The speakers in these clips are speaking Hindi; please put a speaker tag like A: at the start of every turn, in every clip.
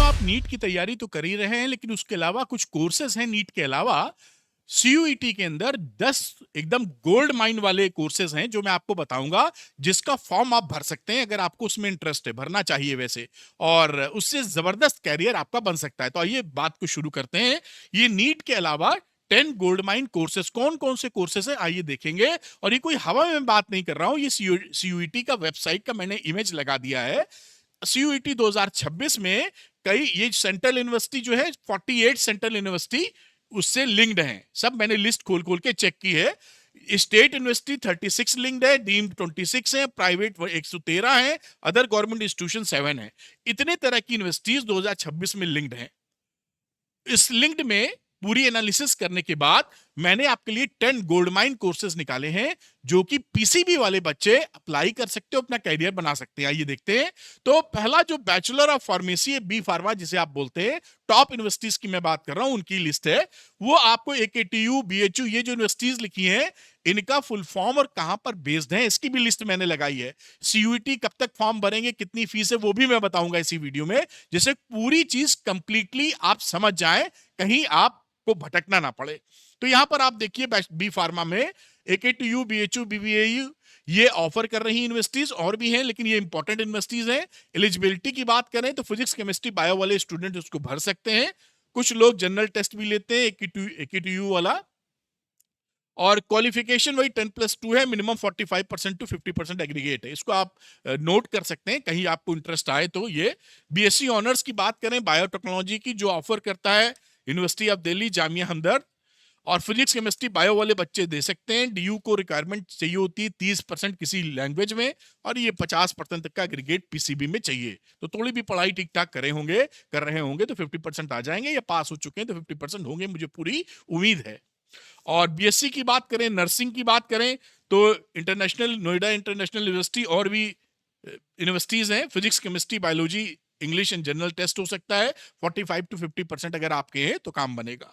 A: आप नीट की तैयारी तो कर ही रहे हैं, लेकिन उसके अलावा कुछ कोर्सेज हैं नीट के अलावा। सीयूईटी के अंदर 10 एकदम गोल्ड माइन वाले कोर्सेज हैं जो मैं आपको बताऊंगा, जिसका फॉर्म आप भर सकते हैं अगर आपको उसमें इंटरेस्ट है, भरना चाहिए वैसे। और उससे जबरदस्त कैरियर आपका बन सकता है। तो आइए बात को शुरू करते हैं। ये नीट के अलावा 10 गोल्ड माइन कोर्सेज कौन कौन से कोर्सेज है आइए देखेंगे। और ये कोई हवा में बात नहीं कर रहा हूं, ये सीयूईटी का वेबसाइट का मैंने इमेज लगा दिया है। सीयूईटी 2026 में कई ये सेंट्रल यूनिवर्सिटी जो है 48 सेंट्रल यूनिवर्सिटी उससे लिंक्ड हैं। सब मैंने लिस्ट खोल खोल के चेक की है। स्टेट यूनिवर्सिटी 36 लिंक्ड है, डीम्ड 26 है, प्राइवेट 113 है, अदर गवर्नमेंट इंस्टीट्यूशन 7 है। इतने तरह की यूनिवर्सिटीज 2026 में लिंक्ड हैं। इस लिंक्ड में पूरी एनालिसिस करने के बाद मैंने आपके लिए 10 गोल्ड माइन कोर्सेज निकाले हैं जो कि पीसीबी वाले बच्चे अप्लाई कर सकते हो, अपना कैरियर बना सकते हैं। आइए देखते हैं। तो पहला जो बैचलर ऑफ फार्मेसी है, बी फार्मा जिसे आप बोलते हैं, टॉप यूनिवर्सिटीज की मैं बात कर रहा हूं, उनकी लिस्ट है। वो आपको एकेटीयू, बीएचयू, ये जो यूनिवर्सिटीज लिखी हैं, इनका फुल फॉर्म और कहां पर बेस्ड है इसकी भी लिस्ट मैंने लगाई है। सीयूईटी कब तक फॉर्म भरेंगे, कितनी फीस है, वो भी मैं बताऊंगा इसी वीडियो में, जिससे पूरी चीज कंप्लीटली आप समझ जाएं, कहीं आपको भटकना ना पड़े। तो यहां पर आप देखिए बी फार्मा में एकेटीयू, बीएचयू, बीबीएयू ये ऑफर कर रही यूनिवर्सिटीज और भी हैं, लेकिन ये इंपॉर्टेंट यूनिवर्सिटीज हैं। एलिजिबिलिटी की बात करें तो फिजिक्स, केमिस्ट्री, बायो वाले स्टूडेंट उसको भर सकते हैं। कुछ लोग जनरल टेस्ट भी लेते हैं एकेटीयू वाला। और क्वालिफिकेशन वही 10+2 है, मिनिमम 45% टू 50% एग्रीगेट है। इसको आप नोट कर सकते हैं कहीं आपको इंटरेस्ट आए तो। ये बीएससी ऑनर्स की बात करें बायोटेक्नोलॉजी की, जो ऑफर करता है यूनिवर्सिटी ऑफ दिल्ली, जामिया हमदर्द। और फिजिक्स, केमिस्ट्री, बायो वाले बच्चे दे सकते हैं। डीयू को रिक्वायरमेंट चाहिए होती है 30% किसी लैंग्वेज में, और ये 50% तक का एग्रीगेट पीसीबी में चाहिए। तो थोड़ी भी पढ़ाई ठीक ठाक कर रहे होंगे तो 50% आ जाएंगे, या पास हो चुके हैं तो 50% होंगे, मुझे पूरी उम्मीद है। और बीएससी की बात करें, नर्सिंग की बात करें, तो इंटरनेशनल नोएडा इंटरनेशनल यूनिवर्सिटी और भी यूनिवर्सिटीज हैं। Physics, chemistry, biology, English and general test हो सकता है। 45 टू 50% अगर आपके हैं तो काम बनेगा।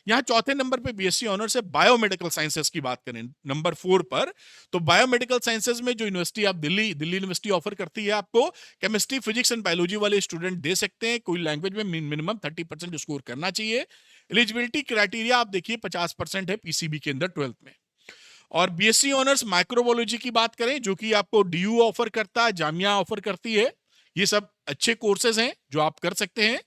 A: यहाँ चौथे नंबर पे बीएससी ऑनर्स है बायोमेडिकल साइंसेस की बात करें नंबर 4 पर। तो बायोमेडिकल साइंसेस में जो university of Delhi university offer करती है आपको, केमिस्ट्री, फिजिक्स एंड बायोलॉजी वाले स्टूडेंट दे सकते हैं। कोई लैंग्वेज में मिनिमम 30% स्कोर करना चाहिए। एलिजिबिलिटी क्राइटेरिया आप देखिए 50% है पीसीबी के अंदर 12th में। और बीएससी ऑनर्स माइक्रोबायोलॉजी की बात करें, जो कि आपको डीयू ऑफर करता है, जामिया ऑफर करती है। ये सब अच्छे कोर्सेज हैं जो आप कर सकते हैं।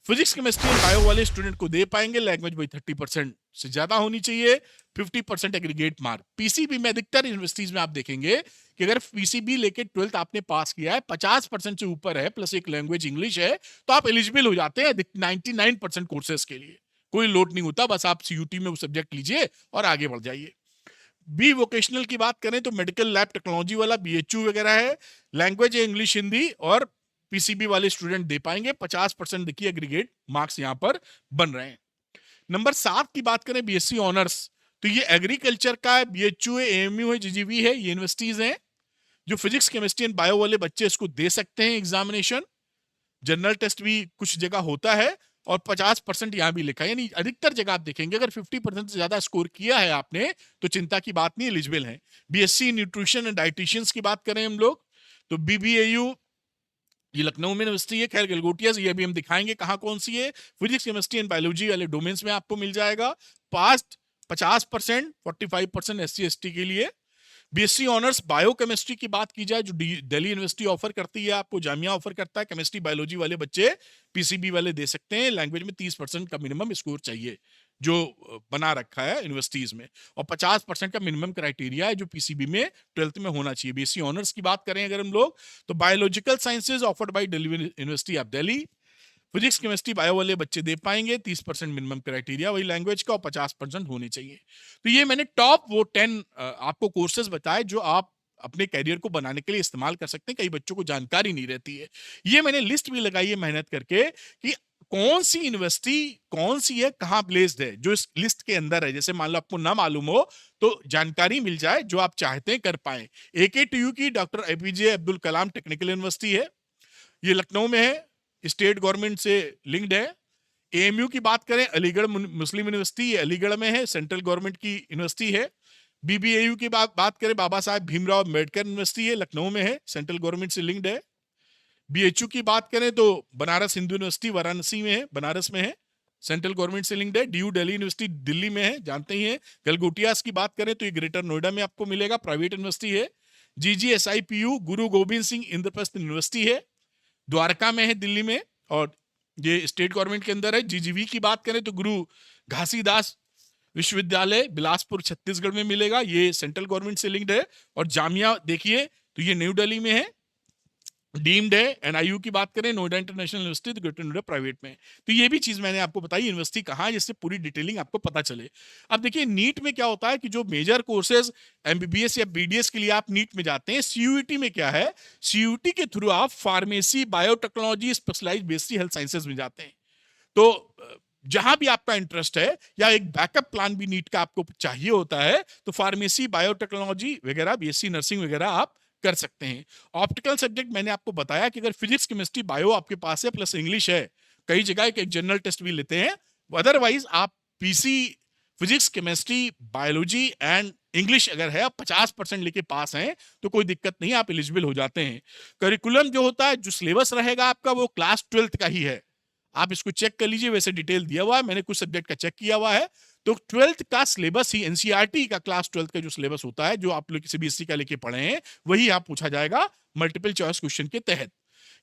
A: फिजिक्स, केमिस्ट्री एंड बायो वाले स्टूडेंट को दे पाएंगे। लैंग्वेज भाई 30% से ज्यादा होनी चाहिए। 50% एग्रीगेट मार्क। पीसीबी में अधिकतर यूनिवर्सिटीज में आप देखेंगे कि अगर पीसीबी लेके 12th आपने पास किया है, 50% से ऊपर है, प्लस एक लैंग्वेज इंग्लिश है, तो आप एलिजिबल हो जाते हैं 99% कोर्सेज के लिए। कोई लोड नहीं होता, बस आप सीयूटी में वो सब्जेक्ट लीजिए और आगे बढ़ जाइए। बी वोकेशनल की बात करें तो मेडिकल लैब टेक्नोलॉजी वाला बीएचयू वगैरह है। लैंग्वेज है इंग्लिश, हिंदी, और पीसीबी वाले स्टूडेंट दे पाएंगे। 50% देखिए एग्रीगेट मार्क्स यहां पर बन रहे हैं। नंबर 7 की बात करें बीएससी ऑनर्स, तो ये एग्रीकल्चर का है, बीएचयू है, एएमयू है, जीजीवी है, ये यूनिवर्सिटीज हैं जो फिजिक्स, केमिस्ट्री एंड बायो वाले बच्चे इसको दे सकते हैं एग्जामिनेशन। जनरल टेस्ट भी कुछ जगह होता है, और 50% यहां भी लिखा है। यानी अधिकतर जगह आप देखेंगे अगर 50% से ज्यादा स्कोर किया है आपने तो चिंता की बात नहीं, एलिजिबल है। बीएससी न्यूट्रिशन एंड डाइटिशियंस की बात करें हम लोग, तो बीबीएयू ये लखनऊ में यूनिवर्सिटी है, खैर गलगोटिया ये भी हम दिखाएंगे कहां कौन सी है। फिजिक्स, केमिस्ट्री एंड बायोलॉजी वाले डोमेन्स में आपको मिल जाएगा। पास्ट 50%, 45% एससी एसटी के लिए। बीएससी ऑनर्स बायोकेमिस्ट्री की बात की जाए, जो दिल्ली यूनिवर्सिटी ऑफर करती है आपको, जामिया ऑफर करता है, केमिस्ट्री बायोलॉजी वाले बच्चे पीसीबी वाले दे सकते हैं। लैंग्वेज में 30% का मिनिमम स्कोर चाहिए, जो बना रखा है यूनिवर्सिटीज में। और 50% का मिनिमम क्राइटेरिया है जो पीसीबी में 12th में होना चाहिए। बीएससी ऑनर्स की बात करें अगर हम लोग, तो biological sciences offered by Delhi university of Delhi. Physics, chemistry, bio वाले बच्चे दे पाएंगे। 30% मिनिमम क्राइटेरिया वही लैंग्वेज का, और 50% होने चाहिए। तो ये मैंने टॉप वो 10 आपको कोर्सेज बताए जो आप अपने कैरियर को बनाने के लिए इस्तेमाल कर सकते हैं। कई बच्चों को जानकारी नहीं रहती है। ये मैंने लिस्ट भी लगाई है मेहनत करके कि कौन सी यूनिवर्सिटी कौन सी है, कहां प्लेस्ड है, जो इस लिस्ट के अंदर है। जैसे मान लो आपको ना मालूम हो तो जानकारी मिल जाए, जो आप चाहते हैं कर पाए। एकेटीयू की doctor APJ Abdul Kalam technical university है, ये लखनऊ में है, स्टेट गवर्नमेंट से लिंक्ड है। एएमयू की बात करें, अलीगढ़ मुस्लिम यूनिवर्सिटी, ये अलीगढ़ में है, सेंट्रल गवर्नमेंट की यूनिवर्सिटी है। बीबीएयू की बात करें, बाबा साहेब भीमराव अम्बेडकर यूनिवर्सिटी है, लखनऊ में है, सेंट्रल गवर्नमेंट से लिंक्ड है। बीएचयू की बात करें तो बनारस हिंदू यूनिवर्सिटी वाराणसी में है, बनारस में है, सेंट्रल गवर्नमेंट से लिंक्ड है। डीयू दिल्ली यूनिवर्सिटी दिल्ली में है, जानते ही हैं। गलगोटियास की बात करें तो ये ग्रेटर नोएडा में आपको मिलेगा, प्राइवेट यूनिवर्सिटी है। जीजीएसआईपीयू गुरु गोविंद सिंह इंद्रप्रस्थ यूनिवर्सिटी है, द्वारका में है, दिल्ली में, और ये स्टेट गवर्नमेंट के अंदर है। जीजीवी की बात करें तो गुरु घासीदास विश्वविद्यालय बिलासपुर छत्तीसगढ़ में मिलेगा, ये सेंट्रल गवर्नमेंट से लिंक्ड है। और जामिया देखिए तो ये न्यू दिल्ली में है, डीम्ड है। एनआईयू की बात करें, नोएडा इंटरनेशनल यूनिवर्सिटी, तो ग्रेटर नोएडा प्राइवेट में। तो ये भी चीज मैंने आपको बताई यूनिवर्सिटी कहाँ है, जिससे पूरी डिटेलिंग आपको पता चले। अब देखिए नीट में क्या होता है कि जो मेजर कोर्सेज एमबीबीएस या बीडीएस के लिए आप नीट में जाते हैं, सीयूईटी में क्या है, सीयूईटी के थ्रू आप pharmacy, biotechnology, specialized basic health sciences में जाते हैं। तो जहां भी आपका इंटरेस्ट है या एक बैकअप प्लान भी नीट का आपको चाहिए होता है, तो फार्मेसी, बायोटेक्नोलॉजी वगैरह, बीएससी नर्सिंग वगैरह आप कर सकते हैं। ऑप्टिकल सब्जेक्ट मैंने आपको बताया कि अगर फिजिक्स, केमिस्ट्री, बायो आपके पास है प्लस इंग्लिश है, कई जगह एक जनरल टेस्ट भी लेते हैं, अदरवाइज आप PC, physics, chemistry, biology and English अगर है, आप 50% लेके पास हैं तो कोई दिक्कत नहीं, आप एलिजिबल हो जाते हैं। करिकुलम जो होता है, जो सिलेबस रहेगा आपका, वो क्लास 12th का ही है। आप इसको चेक कर लीजिए, वैसे डिटेल दिया हुआ है, मैंने कुछ सब्जेक्ट का चेक किया हुआ है। तो 12th का सिलेबस ही, एनसीईआरटी का क्लास 12th का जो सिलेबस होता है, जो आप लोग सीबीएसई का लेके पढ़े हैं, वही आप पूछा जाएगा मल्टीपल चॉइस क्वेश्चन के तहत।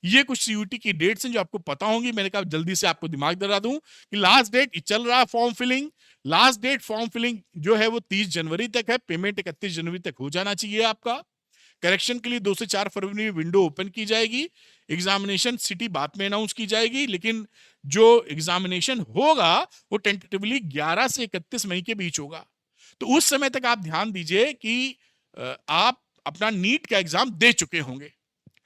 A: ये कुछ सीयूटी की डेट्स हैं जो आपको पता होंगी, मैंने कहा जल्दी से आपको दिमाग दरा दूं कि लास्ट डेट चल रहा है form filling. Last date form filling जो है वो 30 जनवरी तक है, पेमेंट 31 जनवरी तक हो जाना चाहिए आपका। करेक्शन के लिए 2 से 4 फरवरी में विंडो ओपन की जाएगी। एग्जामिनेशन सिटी बाद में अनाउंस की जाएगी, लेकिन जो एग्जामिनेशन होगा वो टेंटेटिवली 11 से 31 मई के बीच होगा। तो उस समय तक आप ध्यान दीजिए कि आप अपना नीट का एग्जाम दे चुके होंगे,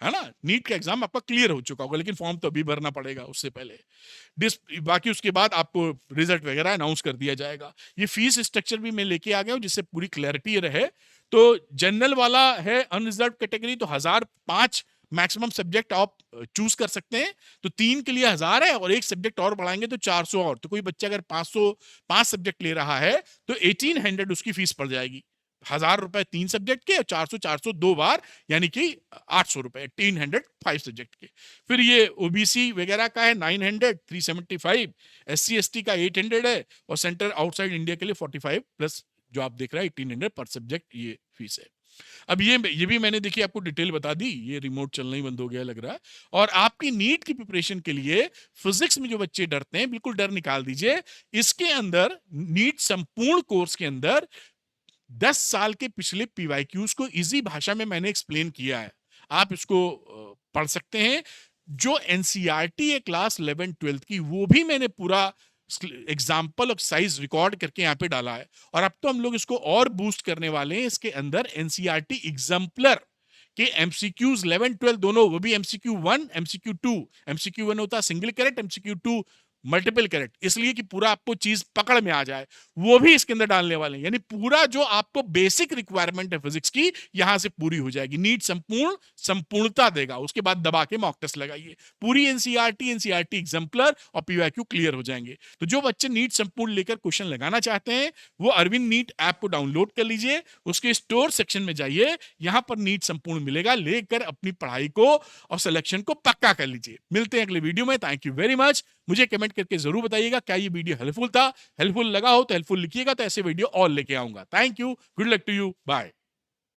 A: है ना। नीट का एग्जाम आपका क्लियर हो चुका होगा, लेकिन फॉर्म तो अभी भरना पड़ेगा उससे पहले। बाकी उसके बाद आपको रिजल्ट वगैरह अनाउंस कर दिया जाएगा। ये फीस स्ट्रक्चर भी मैं लेके आ गया हूं जिससे पूरी क्लैरिटी रहे। तो जनरल वाला है अनरिजर्व कैटेगरी, तो 1005 मैक्सिमम सब्जेक्ट आप चूज कर सकते हैं। तो 3 के लिए 1000 है, और एक सब्जेक्ट और बढ़ाएंगे तो 400 और। तो कोई बच्चा अगर 505 सब्जेक्ट ले रहा है तो 1800 उसकी फीस पड़ जाएगी। 1000 रुपए 3 सब्जेक्ट के, और 400 2 बार, यानी कि 800 रुपए 1800 5 सब्जेक्ट के। फिर ये ओबीसी वगैरह का है 900 375, एससी एसटी का 800 है, और सेंटर आउटसाइड इंडिया के लिए 45 प्लस जो आप देख रहे हैं 1800 पर सब्जेक्ट ये फीस है। अब ये भी मैंने देखिए आपको डिटेल बता दी। ये रिमोट चलना ही बंद हो गया लग रहा है। और आपकी नीट की प्रिपरेशन के लिए फिजिक्स में जो बच्चे डरते हैं, बिल्कुल डर निकाल दीजिए। इसके अंदर नीट संपूर्ण कोर्स के अंदर 10 साल के पिछले पीवाईक्यूज को इजी भाषा में मैंने एक्सप्लेन किया है, आप इसको पढ़ सकते हैं। जो एनसीईआरटी है क्लास 11 12 की, वो भी मैंने पूरा एग्जाम्पल और साइज रिकॉर्ड करके यहाँ पे डाला है। और अब तो हम लोग इसको और बूस्ट करने वाले हैं। इसके अंदर एनसीईआरटी एग्जाम्पलर के एमसीक्यूज 11 12 दोनों, वो भी एमसीक्यू 1 एमसीक्यू 2। एमसीक्यू 1 होता है single correct, MCQ 2 multiple correct, इसलिए कि पूरा आपको चीज पकड़ में आ जाए, वो भी इसके अंदर डालने वाले हैं। यानी पूरा जो आपको बेसिक रिक्वायरमेंट है फिजिक्स की, यहां से पूरी हो जाएगी। नीट संपूर्णता देगा, उसके बाद दबा के मॉक टेस्ट लगाइए। पूरी एनसीईआरटी एग्जाम्पलर और पीवाईक्यू क्लियर हो जाएंगे। तो जो बच्चे नीट संपूर्ण लेकर क्वेश्चन लगाना चाहते हैं, वो अरविंद नीट ऐप को डाउनलोड कर लीजिए, उसके स्टोर सेक्शन में जाइए, यहां पर नीट संपूर्ण मिलेगा, लेकर अपनी पढ़ाई को और सिलेक्शन को पक्का कर लीजिए। मिलते हैं अगले वीडियो में। Thank you very much. मुझे कमेंट करके जरूर बताइएगा क्या ये वीडियो हेल्पफुल था। हेल्पफुल लगा हो तो हेल्पफुल लिखिएगा, तो ऐसे वीडियो और लेके आऊंगा। Thank you, good luck to you, bye.